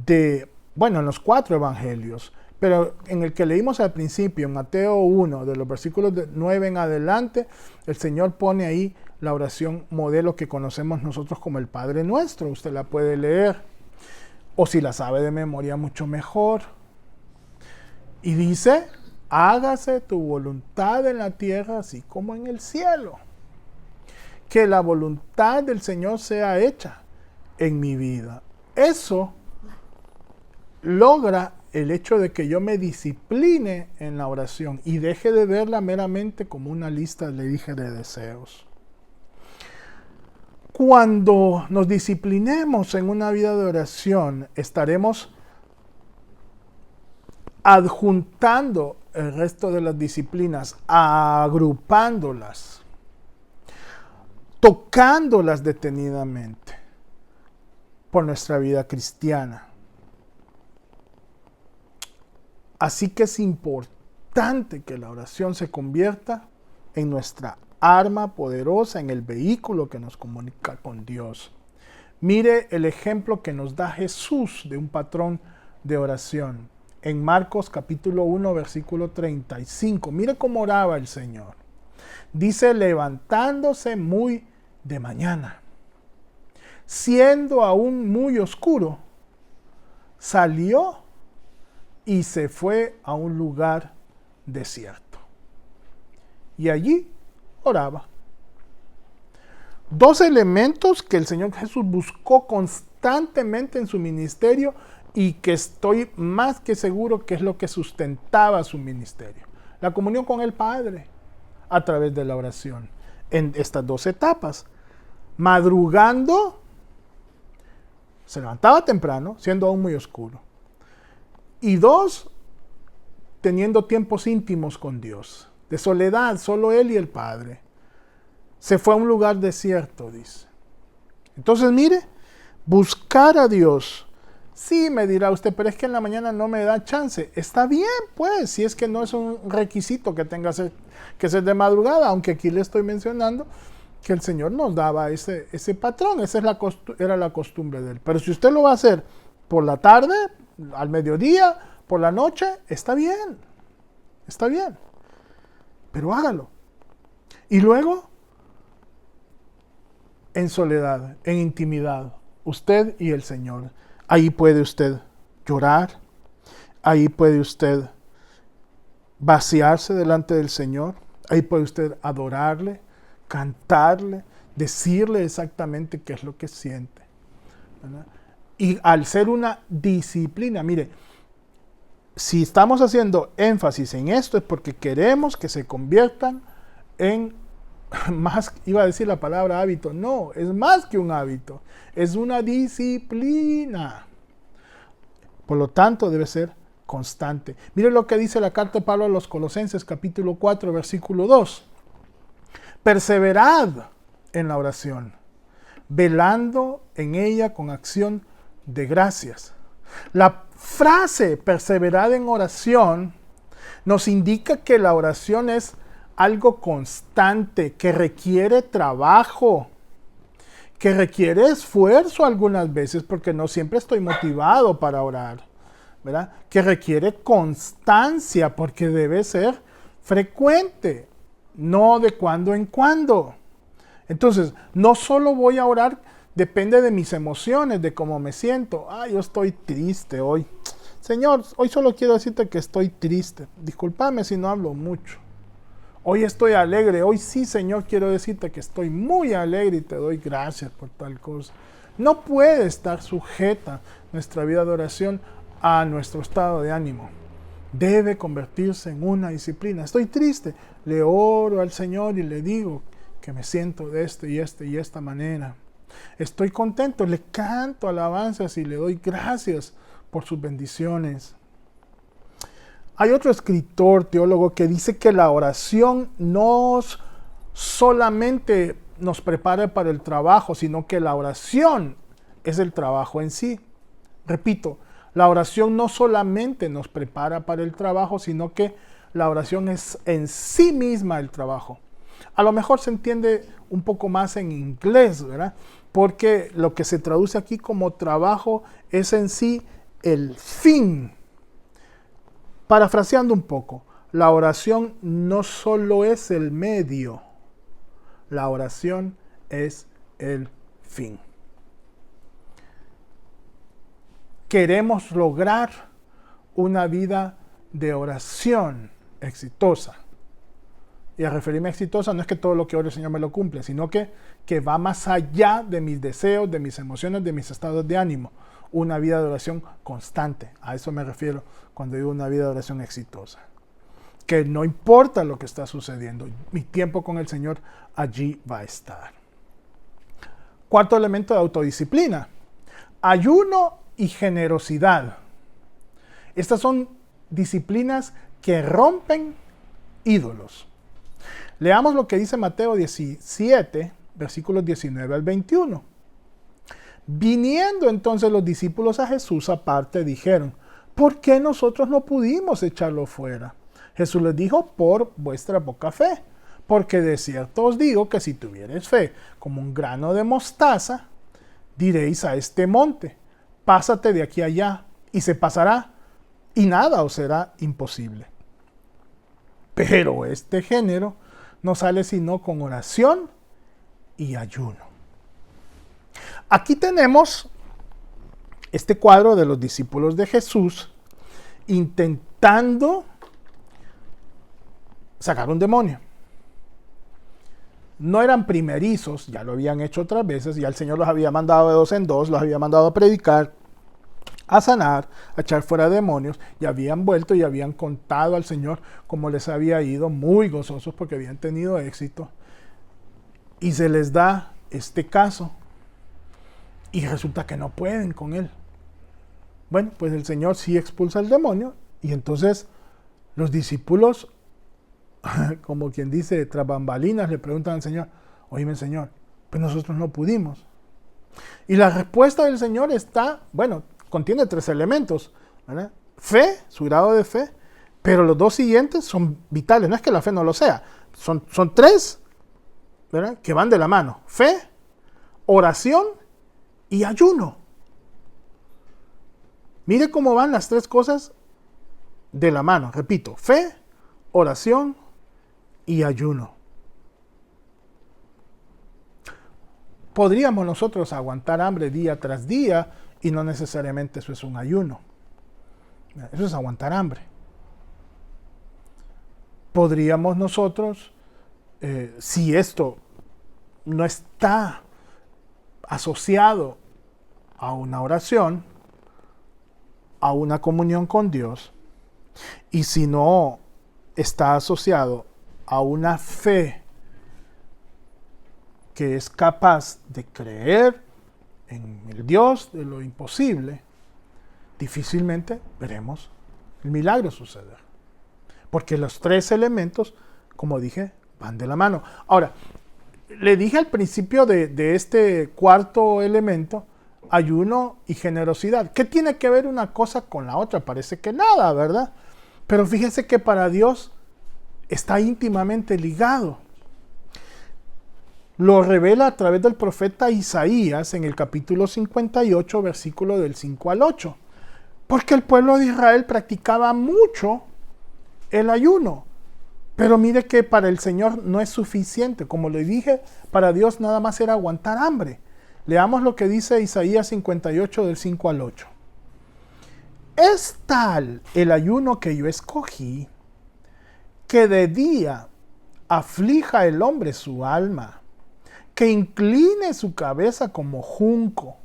en los 4 Evangelios, pero en el que leímos al principio, en Mateo 1, de los versículos 9 en adelante, el Señor pone ahí la oración modelo que conocemos nosotros como el Padre Nuestro. Usted la puede leer, o si la sabe de memoria, mucho mejor. Y dice, hágase tu voluntad en la tierra así como en el cielo. Que la voluntad del Señor sea hecha en mi vida. Eso logra el hecho de que yo me discipline en la oración y deje de verla meramente como una lista, le dije, de deseos. Cuando nos disciplinemos en una vida de oración, estaremos adjuntando el resto de las disciplinas, agrupándolas, tocándolas detenidamente por nuestra vida cristiana. Así que es importante que la oración se convierta en nuestra arma poderosa, en el vehículo que nos comunica con Dios. Mire el ejemplo que nos da Jesús de un patrón de oración. En Marcos capítulo 1, versículo 35. Mire cómo oraba el Señor. Dice, levantándose muy de mañana, siendo aún muy oscuro, salió y se fue a un lugar desierto. Y allí oraba. 2 elementos que el Señor Jesús buscó constantemente en su ministerio y que estoy más que seguro que es lo que sustentaba su ministerio. La comunión con el Padre a través de la oración. En estas 2 etapas. Madrugando, se levantaba temprano, siendo aún muy oscuro. Y 2, teniendo tiempos íntimos con Dios, de soledad, solo Él y el Padre. Se fue a un lugar desierto, dice. Entonces, mire, buscar a Dios. Sí, me dirá usted, pero es que en la mañana no me da chance. Está bien, pues, si es que no es un requisito que tenga que ser de madrugada, aunque aquí le estoy mencionando que el Señor nos daba ese patrón, esa era la costumbre de Él. Pero si usted lo va a hacer por la tarde, al mediodía, por la noche, está bien, pero hágalo. Y luego, en soledad, en intimidad, usted y el Señor. Ahí puede usted llorar, ahí puede usted vaciarse delante del Señor, ahí puede usted adorarle, cantarle, decirle exactamente qué es lo que siente, ¿verdad? Y al ser una disciplina, mire, si estamos haciendo énfasis en esto es porque queremos que se conviertan en más, iba a decir la palabra hábito, no, es más que un hábito, es una disciplina. Por lo tanto, debe ser constante. Miren lo que dice la carta de Pablo a los Colosenses, capítulo 4, versículo 2. Perseverad en la oración, velando en ella con acción de gracias. La frase perseverad en oración nos indica que la oración es algo constante, que requiere trabajo, que requiere esfuerzo algunas veces, porque no siempre estoy motivado para orar, ¿verdad? Que requiere constancia, porque debe ser frecuente, no de cuando en cuando. Entonces, no solo voy a orar, depende de mis emociones, de cómo me siento. Yo estoy triste hoy. Señor, hoy solo quiero decirte que estoy triste. Discúlpame si no hablo mucho. Hoy estoy alegre. Hoy sí, Señor, quiero decirte que estoy muy alegre y te doy gracias por tal cosa. No puede estar sujeta nuestra vida de oración a nuestro estado de ánimo. Debe convertirse en una disciplina. Estoy triste. Le oro al Señor y le digo que me siento de esta manera. Estoy contento. Le canto alabanzas y le doy gracias por sus bendiciones. Hay otro escritor, teólogo, que dice que la oración no solamente nos prepara para el trabajo, sino que la oración es el trabajo en sí. Repito, la oración no solamente nos prepara para el trabajo, sino que la oración es en sí misma el trabajo. A lo mejor se entiende un poco más en inglés, ¿verdad? Porque lo que se traduce aquí como trabajo es en sí el fin. Parafraseando un poco, la oración no solo es el medio, la oración es el fin. Queremos lograr una vida de oración exitosa. Y al referirme a exitosa no es que todo lo que ore el Señor me lo cumple, sino que va más allá de mis deseos, de mis emociones, de mis estados de ánimo. Una vida de oración constante. A eso me refiero cuando digo una vida de oración exitosa. Que no importa lo que está sucediendo, mi tiempo con el Señor allí va a estar. Cuarto elemento de autodisciplina. Ayuno y generosidad. Estas son disciplinas que rompen ídolos. Leamos lo que dice Mateo 17, versículos 19 al 21. Viniendo entonces los discípulos a Jesús aparte, dijeron: ¿por qué nosotros no pudimos echarlo fuera? Jesús les dijo: por vuestra poca fe. Porque de cierto os digo que si tuviereis fe como un grano de mostaza, diréis a este monte: pásate de aquí a allá, y se pasará, y nada os será imposible. Pero este género no sale sino con oración y ayuno. Aquí tenemos este cuadro de los discípulos de Jesús intentando sacar un demonio. No eran primerizos, ya lo habían hecho otras veces, ya el Señor los había mandado de dos en dos, los había mandado a predicar, a sanar, a echar fuera demonios, y habían vuelto y habían contado al Señor cómo les había ido, muy gozosos porque habían tenido éxito. Y se les da este caso, y resulta que no pueden con él. Bueno, pues el Señor sí expulsa al demonio, y entonces los discípulos, como quien dice, tras bambalinas, le preguntan al Señor: oíme, Señor, pues nosotros no pudimos. Y la respuesta del Señor está, bueno, contiene tres elementos, ¿verdad? Fe, su grado de fe, pero los dos siguientes son vitales. No es que la fe no lo sea, son tres, ¿verdad?, que van de la mano: fe, oración y ayuno. Mire cómo van las tres cosas de la mano. Repito: fe, oración y ayuno. Podríamos nosotros aguantar hambre día tras día y no necesariamente eso es un ayuno. Eso es aguantar hambre. Podríamos nosotros, si esto no está asociado a una oración, a una comunión con Dios, Y si no está asociado a una fe que es capaz de creer en el Dios de lo imposible, difícilmente veremos el milagro suceder. Porque los tres elementos, como dije, van de la mano. Ahora, le dije al principio de este cuarto elemento, ayuno y generosidad. ¿Qué tiene que ver una cosa con la otra? Parece que nada, ¿verdad? Pero fíjese que para Dios está íntimamente ligado. Lo revela a través del profeta Isaías en el capítulo 58, versículo del 5 al 8. Porque el pueblo de Israel practicaba mucho el ayuno. Pero mire que para el Señor no es suficiente. Como le dije, para Dios nada más era aguantar hambre. Leamos lo que dice Isaías 58 del 5 al 8. Es tal el ayuno que yo escogí, que de día aflija el hombre su alma, que incline su cabeza como junco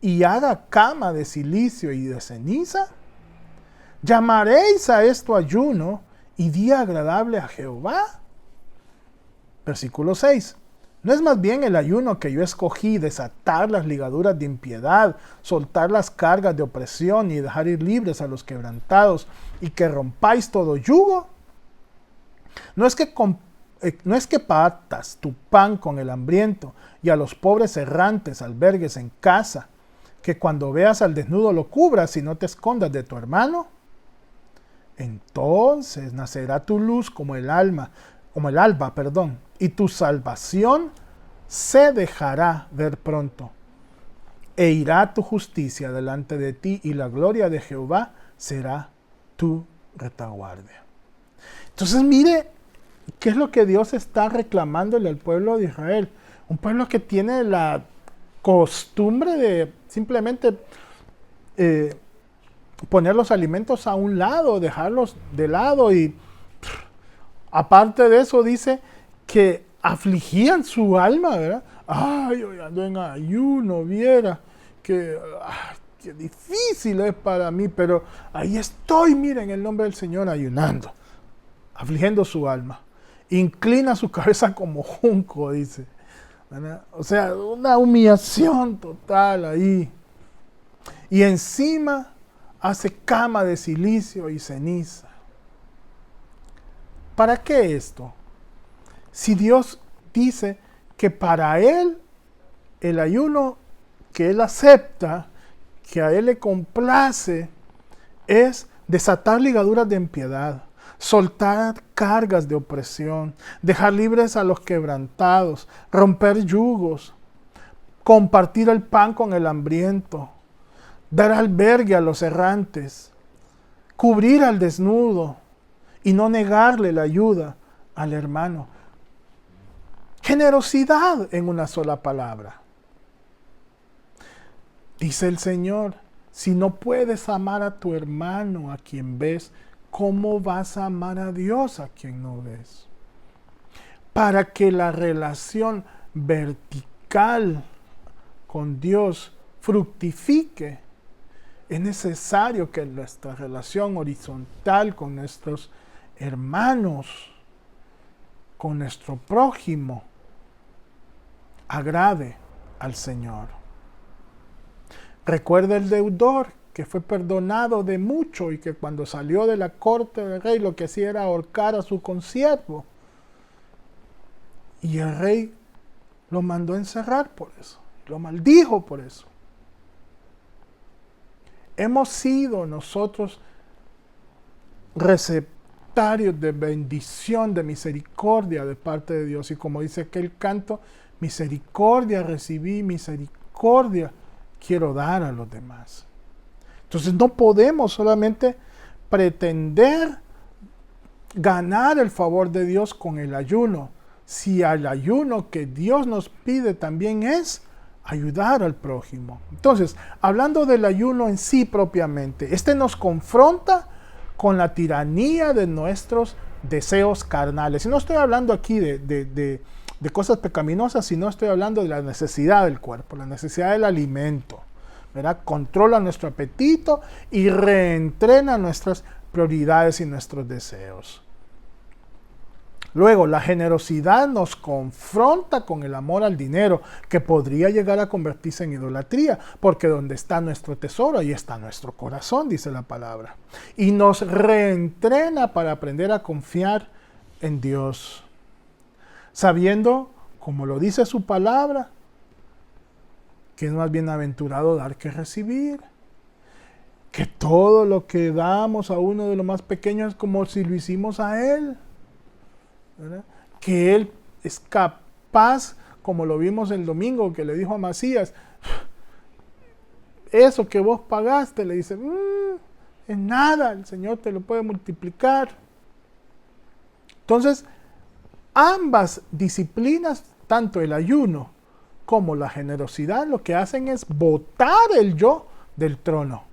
y haga cama de silicio y de ceniza. ¿Llamaréis a esto ayuno y día agradable a Jehová? Versículo 6. ¿No es más bien el ayuno que yo escogí desatar las ligaduras de impiedad, soltar las cargas de opresión y dejar ir libres a los quebrantados y que rompáis todo yugo? No es que partas tu pan con el hambriento y a los pobres errantes albergues en casa, que cuando veas al desnudo lo cubras y no te escondas de tu hermano. Entonces nacerá tu luz como el alba, y tu salvación se dejará ver pronto. E irá tu justicia delante de ti, y la gloria de Jehová será tu retaguardia. Entonces mire, ¿qué es lo que Dios está reclamándole al pueblo de Israel? Un pueblo que tiene la costumbre de simplemente poner los alimentos a un lado, dejarlos de lado, y aparte de eso dice que afligían su alma, ¿verdad? Ay, yo ando en ayuno, viera que qué difícil es para mí, pero ahí estoy, miren, en el nombre del Señor ayunando, afligiendo su alma. Inclina su cabeza como junco, dice, ¿verdad? O sea, una humillación total ahí. Y encima hace cama de silicio y ceniza. ¿Para qué esto? Si Dios dice que para Él el ayuno que Él acepta, que a Él le complace, es desatar ligaduras de impiedad, soltar cargas de opresión, dejar libres a los quebrantados, romper yugos, compartir el pan con el hambriento, dar albergue a los errantes, cubrir al desnudo y no negarle la ayuda al hermano. Generosidad en una sola palabra. Dice el Señor, si no puedes amar a tu hermano a quien ves, ¿cómo vas a amar a Dios a quien no ves? Para que la relación vertical con Dios fructifique, es necesario que nuestra relación horizontal con nuestros hermanos, con nuestro prójimo, agrade al Señor. Recuerda el deudor que fue perdonado de mucho y que cuando salió de la corte del rey lo que hacía era ahorcar a su consiervo. Y el rey lo mandó a encerrar por eso, lo maldijo por eso. Hemos sido nosotros receptarios de bendición, de misericordia de parte de Dios. Y como dice aquel canto, misericordia recibí, misericordia quiero dar a los demás. Entonces no podemos solamente pretender ganar el favor de Dios con el ayuno, si al ayuno que Dios nos pide también es ayudar al prójimo. Entonces, hablando del ayuno en sí propiamente, este nos confronta con la tiranía de nuestros deseos carnales. Y no estoy hablando aquí de cosas pecaminosas, sino estoy hablando de la necesidad del cuerpo, la necesidad del alimento, ¿verdad? Controla nuestro apetito y reentrena nuestras prioridades y nuestros deseos. Luego, la generosidad nos confronta con el amor al dinero, que podría llegar a convertirse en idolatría, porque donde está nuestro tesoro, ahí está nuestro corazón, dice la palabra. Y nos reentrena para aprender a confiar en Dios, sabiendo, como lo dice su palabra, que es más bienaventurado dar que recibir, que todo lo que damos a uno de los más pequeños es como si lo hicimos a Él, ¿verdad? Que Él es capaz, como lo vimos el domingo, que le dijo a Macías, eso que vos pagaste, le dice, es nada, el Señor te lo puede multiplicar. Entonces, ambas disciplinas, tanto el ayuno como la generosidad, lo que hacen es botar el yo del trono.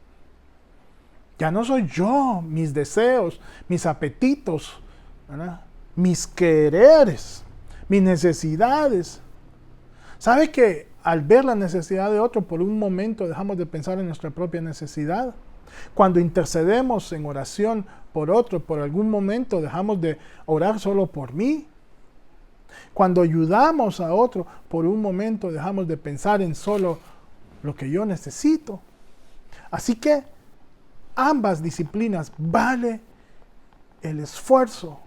Ya no soy yo, mis deseos, mis apetitos, ¿verdad? Mis quereres, mis necesidades. ¿Sabe que al ver la necesidad de otro, por un momento dejamos de pensar en nuestra propia necesidad? Cuando intercedemos en oración por otro, por algún momento dejamos de orar solo por mí. Cuando ayudamos a otro, por un momento dejamos de pensar en solo lo que yo necesito. Así que ambas disciplinas vale el esfuerzo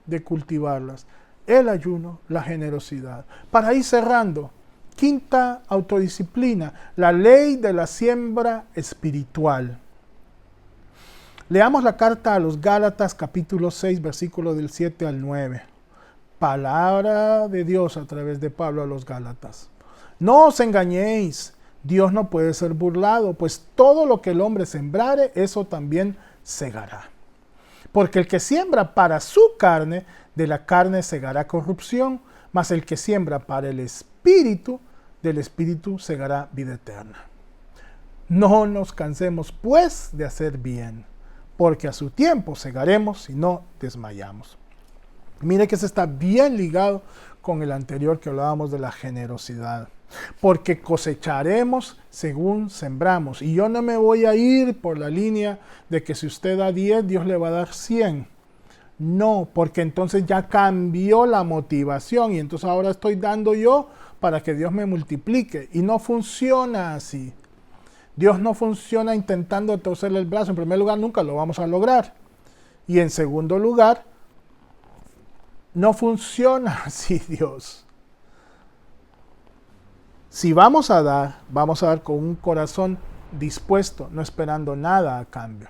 de cultivarlas, el ayuno, la generosidad. Para ir cerrando, quinta autodisciplina, la ley de la siembra espiritual. Leamos la carta a los Gálatas, capítulo 6, versículos del 7 al 9. Palabra de Dios a través de Pablo a los Gálatas. No os engañéis, Dios no puede ser burlado, pues todo lo que el hombre sembrare, eso también segará. Porque el que siembra para su carne, de la carne segará corrupción, mas el que siembra para el Espíritu, del Espíritu segará vida eterna. No nos cansemos, pues, de hacer bien, porque a su tiempo segaremos si no desmayamos. Mire que eso está bien ligado con el anterior que hablábamos de la generosidad. Porque cosecharemos según sembramos. Y yo no me voy a ir por la línea de que si usted da 10, Dios le va a dar 100. No, porque entonces ya cambió la motivación y entonces ahora estoy dando yo para que Dios me multiplique. Y no funciona así. Dios no funciona intentando torcerle el brazo. En primer lugar, nunca lo vamos a lograr. Y en segundo lugar, no funciona así Dios. Si vamos a dar con un corazón dispuesto, no esperando nada a cambio.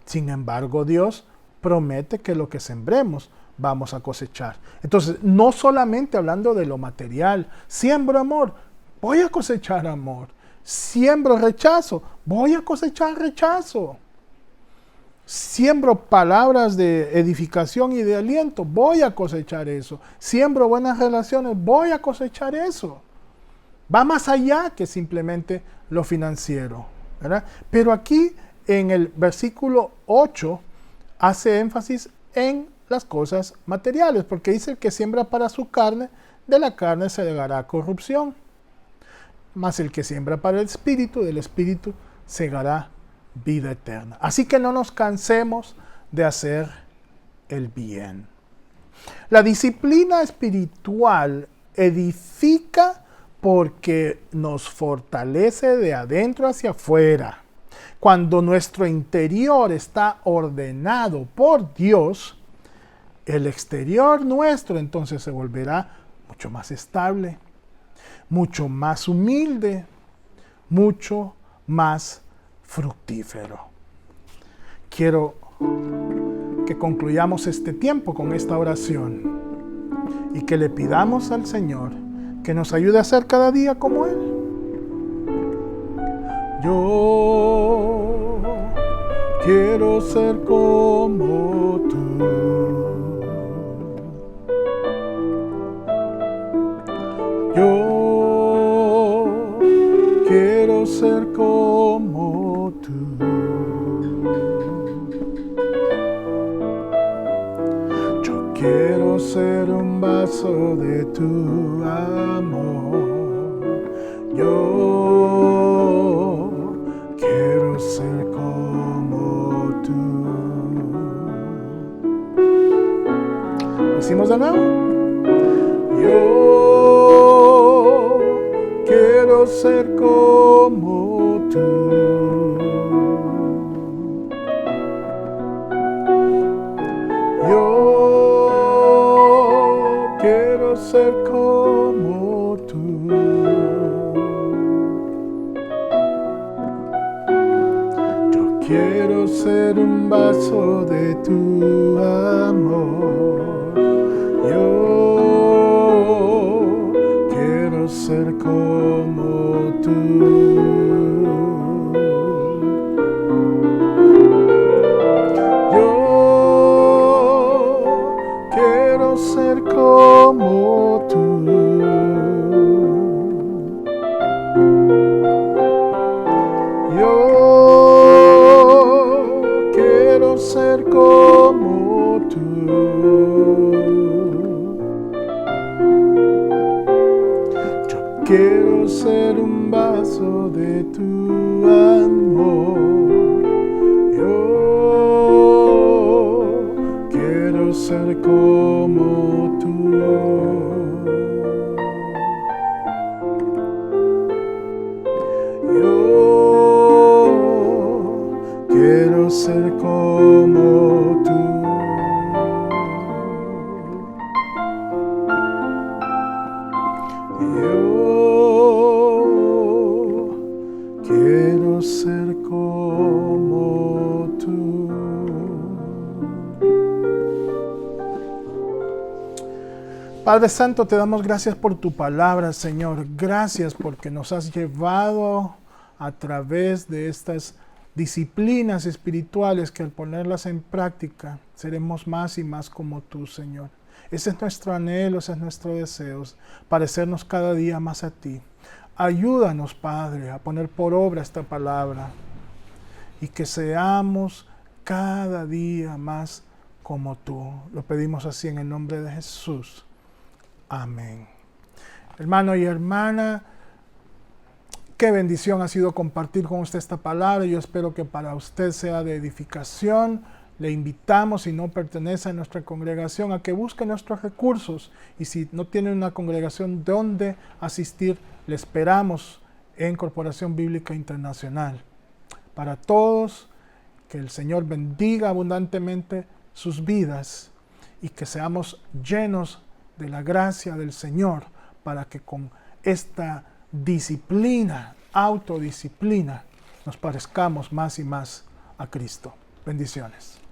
Sin embargo, Dios promete que lo que sembremos vamos a cosechar. Entonces, no solamente hablando de lo material, siembro amor, voy a cosechar amor. Siembro rechazo, voy a cosechar rechazo. Siembro palabras de edificación y de aliento, voy a cosechar eso. Siembro buenas relaciones, voy a cosechar eso. Va más allá que simplemente lo financiero, ¿verdad? Pero aquí en el versículo 8 hace énfasis en las cosas materiales, porque dice el que siembra para su carne, de la carne se segará corrupción. Mas el que siembra para el Espíritu, del Espíritu segará vida eterna. Así que no nos cansemos de hacer el bien. La disciplina espiritual edifica porque nos fortalece de adentro hacia afuera. Cuando nuestro interior está ordenado por Dios, el exterior nuestro entonces se volverá mucho más estable, mucho más humilde, mucho más fructífero. Quiero que concluyamos este tiempo con esta oración y que le pidamos al Señor que nos ayude a ser cada día como Él. Yo quiero ser como tú. Yo quiero ser como tú. Yo quiero ser un vaso de tu amor. Yo quiero ser como tú. Decimos de nuevo. Yo quiero ser como tú. Yo quiero ser como tú. Yo quiero ser un vaso de tu amor. Yo quiero ser como tú. Ser como tú. Yo quiero ser como tú. Yo quiero ser un vaso de tu amor. Yo quiero ser como tú. Yo quiero ser como tú. Yo quiero ser como tú. Padre Santo, te damos gracias por tu palabra, Señor. Gracias porque nos has llevado a través de estas disciplinas espirituales que al ponerlas en práctica seremos más y más como tú, Señor. Ese es nuestro anhelo, ese es nuestro deseo, parecernos cada día más a ti. Ayúdanos, Padre, a poner por obra esta palabra y que seamos cada día más como tú. Lo pedimos así en el nombre de Jesús. Amén. Hermano y hermana, qué bendición ha sido compartir con usted esta palabra. Yo espero que para usted sea de edificación. Le invitamos, si no pertenece a nuestra congregación, a que busque nuestros recursos. Y si no tiene una congregación donde asistir, le esperamos en Corporación Bíblica Internacional. Para todos, que el Señor bendiga abundantemente sus vidas y que seamos llenos de la gracia del Señor para que con esta disciplina, autodisciplina, nos parezcamos más y más a Cristo. Bendiciones.